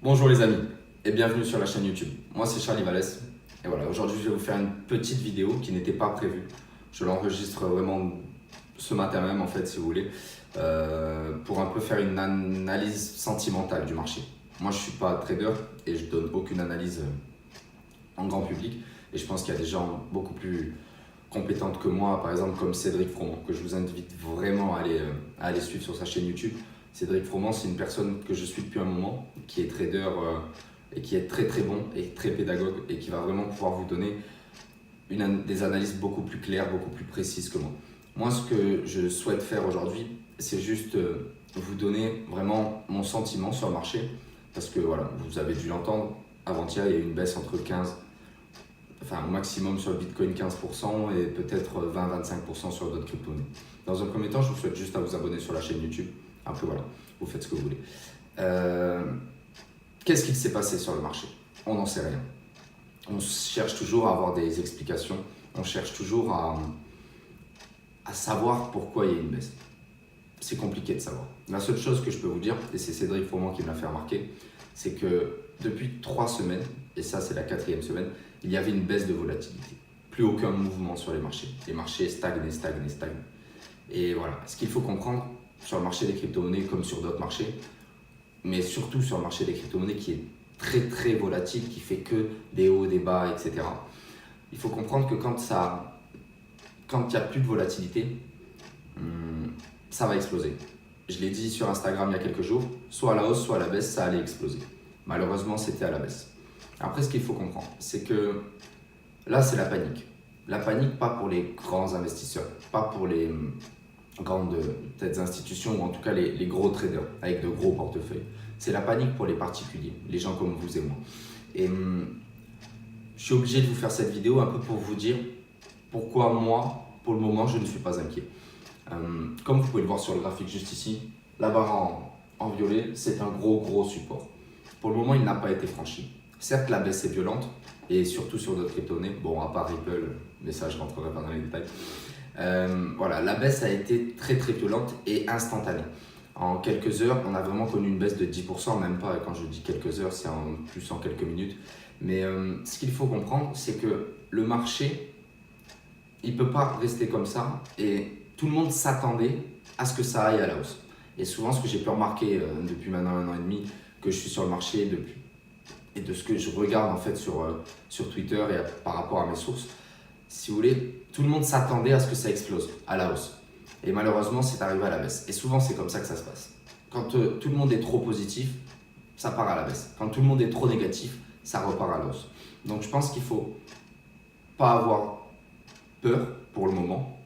Bonjour les amis et bienvenue sur la chaîne YouTube. Moi c'est Charlie Vallès et voilà, aujourd'hui je vais vous faire une petite vidéo qui n'était pas prévue. Je l'enregistre vraiment ce matin même en fait si vous voulez pour un peu faire une analyse sentimentale du marché. Moi je suis pas trader et je donne aucune analyse en grand public et je pense qu'il y a des gens beaucoup plus compétentes que moi, par exemple comme Cédric Froment, que je vous invite vraiment à aller suivre sur sa chaîne YouTube. Cédric Froment, c'est une personne que je suis depuis un moment, qui est trader et qui est très très bon et très pédagogue et qui va vraiment pouvoir vous donner des analyses beaucoup plus claires, beaucoup plus précises que moi. Moi, ce que je souhaite faire aujourd'hui, c'est juste vous donner vraiment mon sentiment sur le marché parce que voilà, vous avez dû l'entendre, avant-hier, il y a eu une baisse entre 15, enfin au maximum sur le Bitcoin 15% et peut-être 20-25% sur d'autres crypto-monnaies. Dans un premier temps, je vous souhaite juste à vous abonner sur la chaîne YouTube. Après voilà, vous faites ce que vous voulez. Qu'est-ce qu'il s'est passé sur le marché? On n'en sait rien. On cherche toujours à avoir des explications, on cherche toujours à savoir pourquoi il y a une baisse. C'est compliqué de savoir. La seule chose que je peux vous dire, et c'est Cédric Froment qui me l'a fait remarquer, c'est que depuis 3 semaines, et ça c'est la 4e semaine, il y avait une baisse de volatilité. Plus aucun mouvement sur les marchés. Les marchés stagnent. Et voilà, ce qu'il faut comprendre sur le marché des crypto-monnaies comme sur d'autres marchés, mais surtout sur le marché des crypto-monnaies qui est très très volatile, qui fait que des hauts, des bas, etc. Il faut comprendre que quand il n'y a plus de volatilité, ça va exploser. Je l'ai dit sur Instagram il y a quelques jours, soit à la hausse, soit à la baisse, ça allait exploser. Malheureusement, c'était à la baisse. Après, ce qu'il faut comprendre, c'est que là, c'est la panique. La panique, pas pour les grands investisseurs, pas pour les grandes peut-être institutions ou en tout cas les gros traders avec de gros portefeuilles. C'est la panique pour les particuliers, les gens comme vous et moi. Et je suis obligé de vous faire cette vidéo un peu pour vous dire pourquoi moi, pour le moment, je ne suis pas inquiet. Comme vous pouvez le voir sur le graphique juste ici, la barre en violet, c'est un gros support. Pour le moment, il n'a pas été franchi. Certes, la baisse est violente et surtout sur d'autres crypto-monnaies, bon, à part Ripple, mais ça, je ne rentrerai pas dans les détails. Voilà, la baisse a été très violente et instantanée. En quelques heures, on a vraiment connu une baisse de 10%, même pas, quand je dis quelques heures, c'est en plus en quelques minutes. Mais ce qu'il faut comprendre, c'est que le marché, il ne peut pas rester comme ça et tout le monde s'attendait à ce que ça aille à la hausse. Et souvent, ce que j'ai pu remarquer depuis maintenant 1 an et demi, que je suis sur le marché depuis, et de ce que je regarde en fait sur Twitter et par rapport à mes sources, si vous voulez, tout le monde s'attendait à ce que ça explose, à la hausse. Et malheureusement, c'est arrivé à la baisse. Et souvent, c'est comme ça que ça se passe. Quand tout le monde est trop positif, ça part à la baisse. Quand tout le monde est trop négatif, ça repart à la hausse. Donc je pense qu'il ne faut pas avoir peur pour le moment.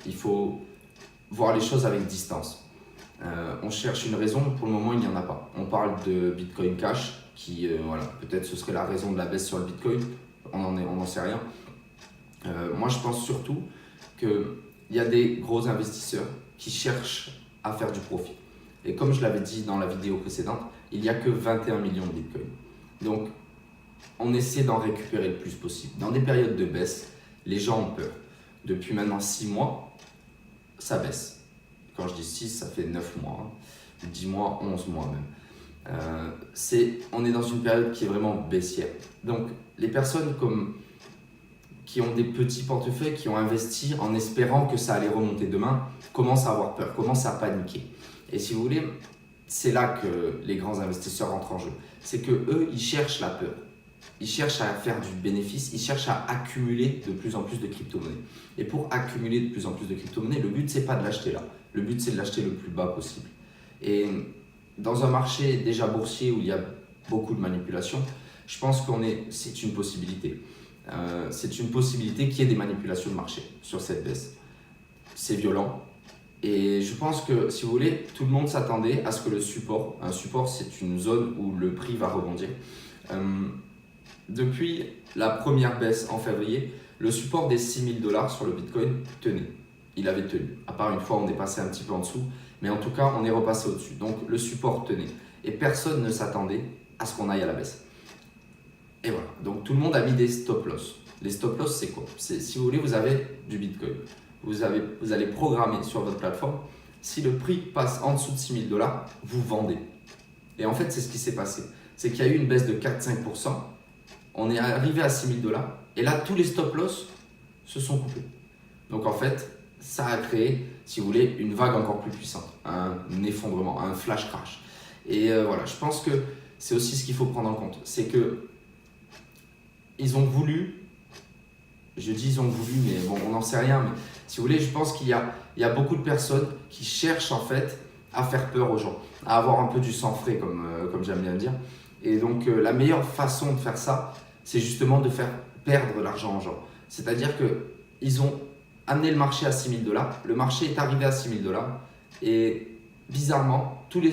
Il faut voir les choses avec distance. On cherche une raison, pour le moment, il n'y en a pas. On parle de Bitcoin Cash, qui, voilà, peut-être ce serait la raison de la baisse sur le Bitcoin. On n'en sait rien. Moi, je pense surtout qu'il y a des gros investisseurs qui cherchent à faire du profit. Et comme je l'avais dit dans la vidéo précédente, il n'y a que 21 millions de Bitcoin. Donc, on essaie d'en récupérer le plus possible. Dans des périodes de baisse, les gens ont peur. Depuis maintenant 6 mois, ça baisse. Quand je dis 6, ça fait 9 mois, 10 mois, 11 mois même. On est dans une période qui est vraiment baissière. Donc, les personnes qui ont des petits portefeuilles, qui ont investi en espérant que ça allait remonter demain, commencent à avoir peur, commencent à paniquer. Et si vous voulez, c'est là que les grands investisseurs entrent en jeu. C'est qu'eux, ils cherchent la peur. Ils cherchent à faire du bénéfice, ils cherchent à accumuler de plus en plus de crypto-monnaies. Et pour accumuler de plus en plus de crypto-monnaies, le but, c'est pas de l'acheter là. Le but, c'est de l'acheter le plus bas possible. Et dans un marché déjà boursier où il y a beaucoup de manipulation, je pense c'est une possibilité. C'est une possibilité qu'il y ait des manipulations de marché sur cette baisse. C'est violent. Et je pense que, si vous voulez, tout le monde s'attendait à ce que un support, c'est une zone où le prix va rebondir. Depuis la première baisse en février, le support des 6 000 $ sur le Bitcoin tenait. Il avait tenu. À part une fois, on est passé un petit peu en dessous. Mais en tout cas, on est repassé au-dessus. Donc, le support tenait. Et personne ne s'attendait à ce qu'on aille à la baisse. Et voilà. Donc, tout le monde a mis des stop-loss. Les stop-loss, c'est quoi? Si vous voulez, vous avez du Bitcoin. Vous allez programmer sur votre plateforme. Si le prix passe en dessous de 6 000 $, vous vendez. Et en fait, c'est ce qui s'est passé. c'est qu'il y a eu une baisse de 4-5%. On est arrivé à 6 000 $. Et là, tous les stop-loss se sont coupés. Donc en fait, ça a créé, si vous voulez, une vague encore plus puissante, un effondrement, un flash crash. Et voilà, je pense que c'est aussi ce qu'il faut prendre en compte. C'est que ils ont voulu, je dis ils ont voulu, mais bon, on n'en sait rien. Mais si vous voulez, je pense qu'il y a beaucoup de personnes qui cherchent en fait à faire peur aux gens, à avoir un peu du sang frais, comme j'aime bien dire. Et donc, la meilleure façon de faire ça, c'est justement de faire perdre l'argent aux gens. C'est-à-dire qu'ils ont amené le marché à 6 000 $, le marché est arrivé à 6 000 $, et bizarrement, tous les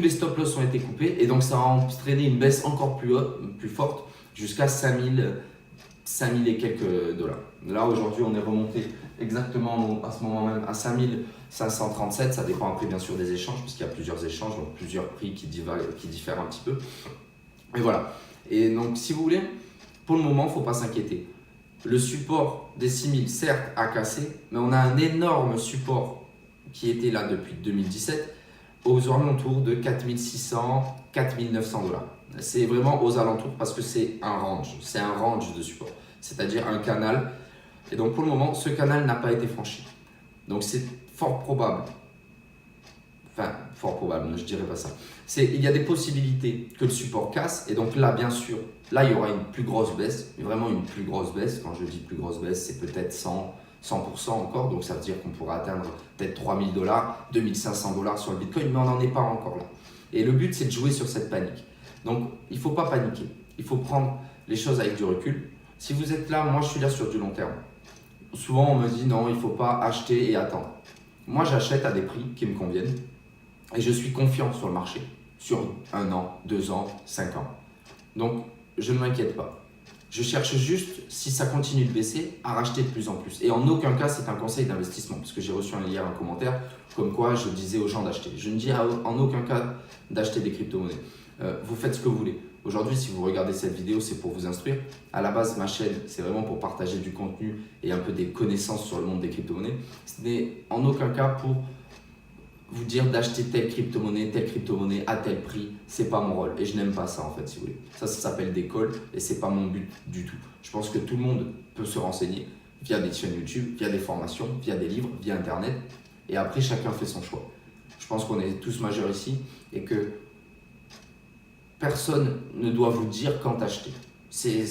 stop-loss ont été coupés, et donc ça a entraîné une baisse encore plus haute, plus forte, jusqu'à 5 000 et quelques dollars. Là, aujourd'hui, on est remonté exactement à ce moment même à 5 537, ça dépend après bien sûr des échanges, puisqu'il y a plusieurs échanges, donc plusieurs prix qui diffèrent un petit peu. Et voilà. Et donc, si vous voulez, pour le moment, il ne faut pas s'inquiéter. Le support des 6 000, certes, a cassé, mais on a un énorme support qui était là depuis 2017 aux alentours de 4 600, 4 900 $. C'est vraiment aux alentours parce que c'est un range de support, c'est-à-dire un canal. Et donc, pour le moment, ce canal n'a pas été franchi. Donc, c'est fort probable, je dirais pas ça. Il y a des possibilités que le support casse, et donc là, bien sûr, là, il y aura une plus grosse baisse, mais vraiment une plus grosse baisse. Quand je dis plus grosse baisse, c'est peut-être 100% encore, donc ça veut dire qu'on pourra atteindre peut-être 3 000 $, 2 500 $ sur le Bitcoin, mais on n'en est pas encore là. Et le but, c'est de jouer sur cette panique. Donc, il ne faut pas paniquer, il faut prendre les choses avec du recul. Si vous êtes là, moi, je suis là sur du long terme. Souvent, on me dit non, il ne faut pas acheter et attendre. Moi, j'achète à des prix qui me conviennent et je suis confiant sur le marché, sur 1 an, 2 ans, 5 ans. Donc, je ne m'inquiète pas. Je cherche juste, si ça continue de baisser, à racheter de plus en plus. Et en aucun cas, c'est un conseil d'investissement, parce que j'ai reçu hier un commentaire comme quoi je disais aux gens d'acheter. Je ne dis en aucun cas d'acheter des crypto-monnaies. Vous faites ce que vous voulez. Aujourd'hui, si vous regardez cette vidéo, c'est pour vous instruire. À la base, ma chaîne, c'est vraiment pour partager du contenu et un peu des connaissances sur le monde des crypto-monnaies. Ce n'est en aucun cas pour vous dire d'acheter telle crypto-monnaie à tel prix. C'est pas mon rôle et je n'aime pas ça en fait, si vous voulez. Ça s'appelle des calls et c'est pas mon but du tout. Je pense que tout le monde peut se renseigner via des chaînes YouTube, via des formations, via des livres, via Internet. Et après, chacun fait son choix. Je pense qu'on est tous majeurs ici et que personne ne doit vous dire quand acheter. C'est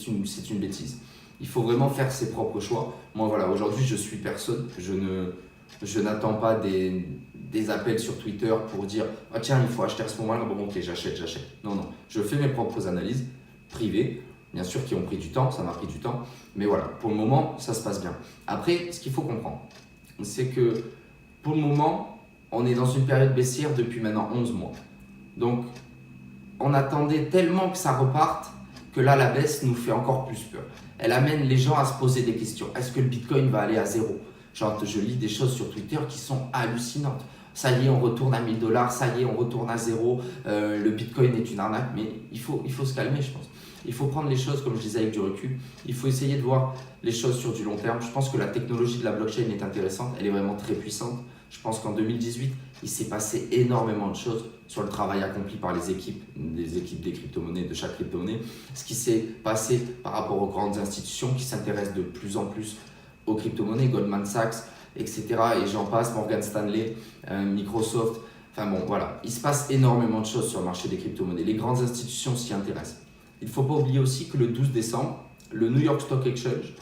une bêtise. Il faut vraiment faire ses propres choix. Moi, voilà, aujourd'hui, je suis personne. Je n'attends pas des appels sur Twitter pour dire « Ah tiens, il faut acheter à ce moment-là. Bon, ok, j'achète. » Non, non. Je fais mes propres analyses privées, bien sûr, qui ont pris du temps. Ça m'a pris du temps. Mais voilà, pour le moment, ça se passe bien. Après, ce qu'il faut comprendre, c'est que pour le moment, on est dans une période baissière depuis maintenant 11 mois. Donc, on attendait tellement que ça reparte que là, la baisse nous fait encore plus peur. Elle amène les gens à se poser des questions. Est-ce que le Bitcoin va aller à zéro? Genre, je lis des choses sur Twitter qui sont hallucinantes. Ça y est, on retourne à 1 000 $. Ça y est, on retourne à zéro. Le Bitcoin est une arnaque. Mais il faut se calmer, je pense. Il faut prendre les choses, comme je disais, avec du recul. Il faut essayer de voir les choses sur du long terme. Je pense que la technologie de la blockchain est intéressante. Elle est vraiment très puissante. Je pense qu'en 2018, il s'est passé énormément de choses sur le travail accompli par les équipes des crypto-monnaies, de chaque crypto-monnaie. Ce qui s'est passé par rapport aux grandes institutions qui s'intéressent de plus en plus aux crypto-monnaies, Goldman Sachs, etc. Et j'en passe, Morgan Stanley, Microsoft. Enfin bon, voilà. Il se passe énormément de choses sur le marché des crypto-monnaies. Les grandes institutions s'y intéressent. Il ne faut pas oublier aussi que le 12 décembre, le New York Stock Exchange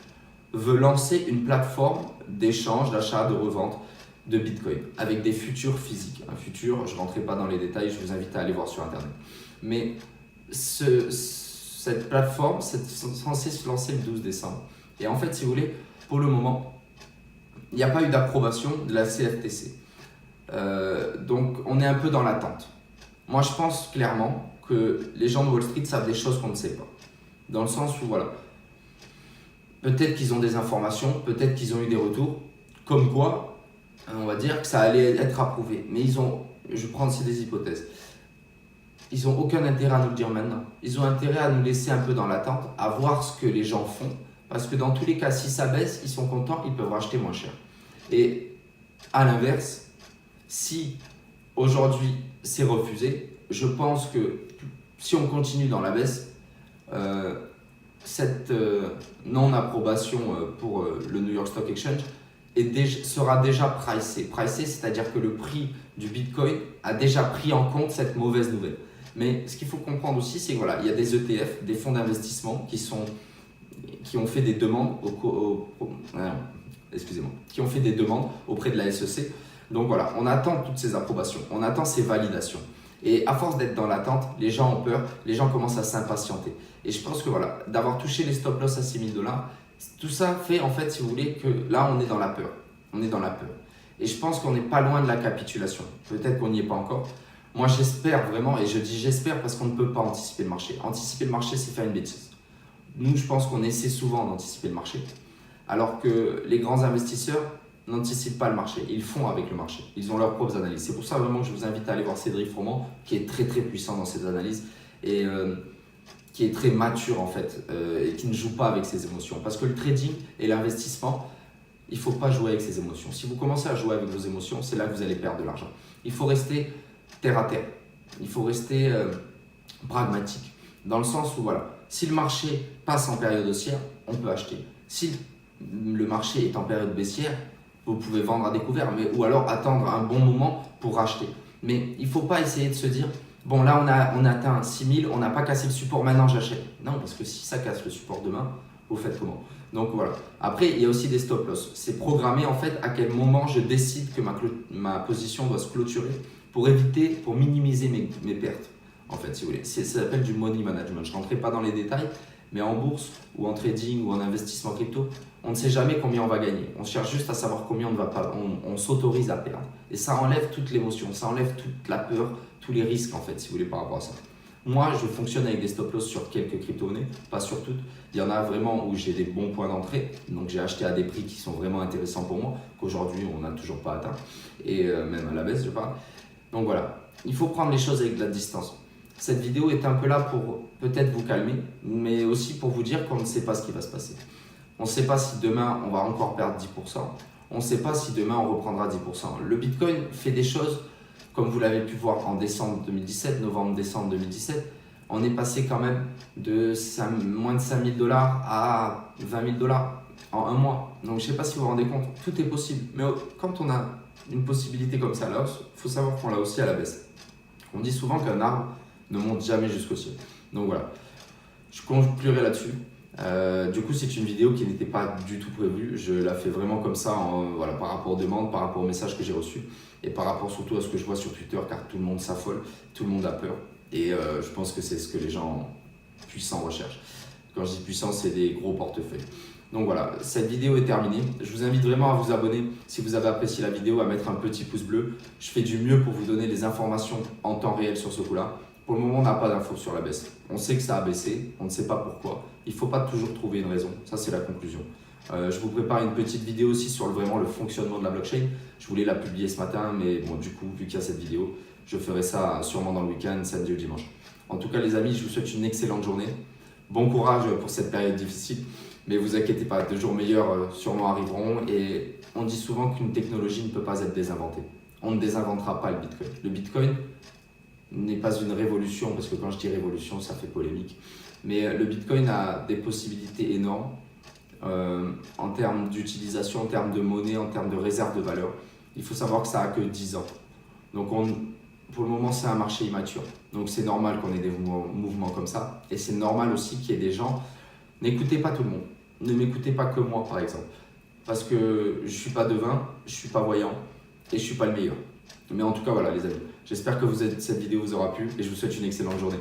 veut lancer une plateforme d'échange, d'achat, de revente de Bitcoin avec des futurs physiques. Un futur, je ne rentrerai pas dans les détails, je vous invite à aller voir sur Internet. Mais cette plateforme, c'est censé se lancer le 12 décembre. Et en fait, si vous voulez, pour le moment, il n'y a pas eu d'approbation de la CFTC. Donc, on est un peu dans l'attente. Moi, je pense clairement que les gens de Wall Street savent des choses qu'on ne sait pas. Dans le sens où, voilà, peut-être qu'ils ont des informations, peut-être qu'ils ont eu des retours, comme quoi, on va dire que ça allait être approuvé. Mais je prends aussi des hypothèses. Ils n'ont aucun intérêt à nous le dire maintenant. Ils ont intérêt à nous laisser un peu dans l'attente, à voir ce que les gens font. Parce que dans tous les cas, si ça baisse, ils sont contents, ils peuvent racheter moins cher. Et à l'inverse, si aujourd'hui c'est refusé, je pense que si on continue dans la baisse, cette non-approbation pour le New York Stock Exchange sera déjà pricé. Pricé, c'est-à-dire que le prix du Bitcoin a déjà pris en compte cette mauvaise nouvelle. Mais ce qu'il faut comprendre aussi, c'est qu'il voilà, y a des ETF, des fonds d'investissement qui ont fait des demandes qui ont fait des demandes auprès de la SEC. Donc voilà, on attend toutes ces approbations, on attend ces validations. Et à force d'être dans l'attente, les gens ont peur, les gens commencent à s'impatienter. Et je pense que voilà, d'avoir touché les stop loss à 6 000 $, tout ça fait en fait, si vous voulez, que là on est dans la peur. On est dans la peur. Et je pense qu'on n'est pas loin de la capitulation. Peut-être qu'on n'y est pas encore. Moi j'espère vraiment, et je dis j'espère parce qu'on ne peut pas anticiper le marché. Anticiper le marché, c'est faire une bêtise. Nous, je pense qu'on essaie souvent d'anticiper le marché. Alors que les grands investisseurs n'anticipent pas le marché, ils font avec le marché, ils ont leurs propres analyses. C'est pour ça vraiment que je vous invite à aller voir Cédric Froment, qui est très très puissant dans ses analyses et qui est très mature en fait et qui ne joue pas avec ses émotions. Parce que le trading et l'investissement, il ne faut pas jouer avec ses émotions. Si vous commencez à jouer avec vos émotions, c'est là que vous allez perdre de l'argent. Il faut rester terre à terre, il faut rester pragmatique, dans le sens où voilà, si le marché passe en période haussière, on peut acheter. Si le marché est en période baissière, vous pouvez vendre à découvert, ou alors attendre un bon moment pour racheter. Mais il ne faut pas essayer de se dire, bon là on a atteint 6 000, on n'a pas cassé le support, maintenant j'achète. Non, parce que si ça casse le support demain, vous faites comment? Donc voilà. Après, il y a aussi des stop loss. C'est programmé en fait à quel moment je décide que ma position doit se clôturer pour éviter, pour minimiser mes pertes. En fait, si vous voulez. Ça s'appelle du money management. Je ne rentrerai pas dans les détails, mais en bourse ou en trading ou en investissement crypto, on ne sait jamais combien on va gagner. On cherche juste à savoir combien on ne va pas. On s'autorise à perdre. Et ça enlève toute l'émotion, ça enlève toute la peur, tous les risques en fait, si vous voulez, par rapport à ça. Moi, je fonctionne avec des stop loss sur quelques crypto-monnaies, pas sur toutes. Il y en a vraiment où j'ai des bons points d'entrée. Donc, j'ai acheté à des prix qui sont vraiment intéressants pour moi, qu'aujourd'hui, on n'a toujours pas atteint. Et même à la baisse, je parle. Donc voilà, il faut prendre les choses avec de la distance. Cette vidéo est un peu là pour peut-être vous calmer, mais aussi pour vous dire qu'on ne sait pas ce qui va se passer. On ne sait pas si demain, on va encore perdre 10%. On ne sait pas si demain, on reprendra 10%. Le Bitcoin fait des choses, comme vous l'avez pu voir en décembre 2017, novembre-décembre 2017. On est passé quand même de moins de 5 000 $ à 20 000 $ en un mois. Donc, je ne sais pas si vous vous rendez compte, tout est possible. Mais quand on a une possibilité comme ça à la hausse, il faut savoir qu'on l'a aussi à la baisse. On dit souvent qu'un arbre ne monte jamais jusqu'au ciel. Donc voilà, je conclurai là-dessus. Du coup, c'est une vidéo qui n'était pas du tout prévue. Je la fais vraiment comme ça, voilà, par rapport aux demandes, par rapport aux messages que j'ai reçus et par rapport surtout à ce que je vois sur Twitter, car tout le monde s'affole, tout le monde a peur. Et je pense que c'est ce que les gens puissants recherchent. Quand je dis puissants, c'est des gros portefeuilles. Donc voilà, cette vidéo est terminée. Je vous invite vraiment à vous abonner si vous avez apprécié la vidéo, à mettre un petit pouce bleu. Je fais du mieux pour vous donner les informations en temps réel sur ce coup-là. Pour le moment, on n'a pas d'infos sur la baisse. On sait que ça a baissé, on ne sait pas pourquoi. Il ne faut pas toujours trouver une raison. Ça, c'est la conclusion. Je vous prépare une petite vidéo aussi sur vraiment le fonctionnement de la blockchain. Je voulais la publier ce matin, mais bon, du coup, vu qu'il y a cette vidéo, je ferai ça sûrement dans le week-end, samedi ou dimanche. En tout cas, les amis, je vous souhaite une excellente journée. Bon courage pour cette période difficile. Mais vous inquiétez pas, de jours meilleurs sûrement arriveront. Et on dit souvent qu'une technologie ne peut pas être désinventée. On ne désinventera pas le Bitcoin. Le Bitcoin n'est pas une révolution, parce que quand je dis révolution, ça fait polémique. Mais le Bitcoin a des possibilités énormes en termes d'utilisation, en termes de monnaie, en termes de réserve de valeur. Il faut savoir que ça n'a que 10 ans. Donc pour le moment, c'est un marché immature. Donc c'est normal qu'on ait des mouvements comme ça. Et c'est normal aussi qu'il y ait des gens... N'écoutez pas tout le monde. Ne m'écoutez pas que moi, par exemple. Parce que je ne suis pas devin, je ne suis pas voyant et je ne suis pas le meilleur. Mais en tout cas, voilà les amis. J'espère que cette vidéo vous aura plu et je vous souhaite une excellente journée.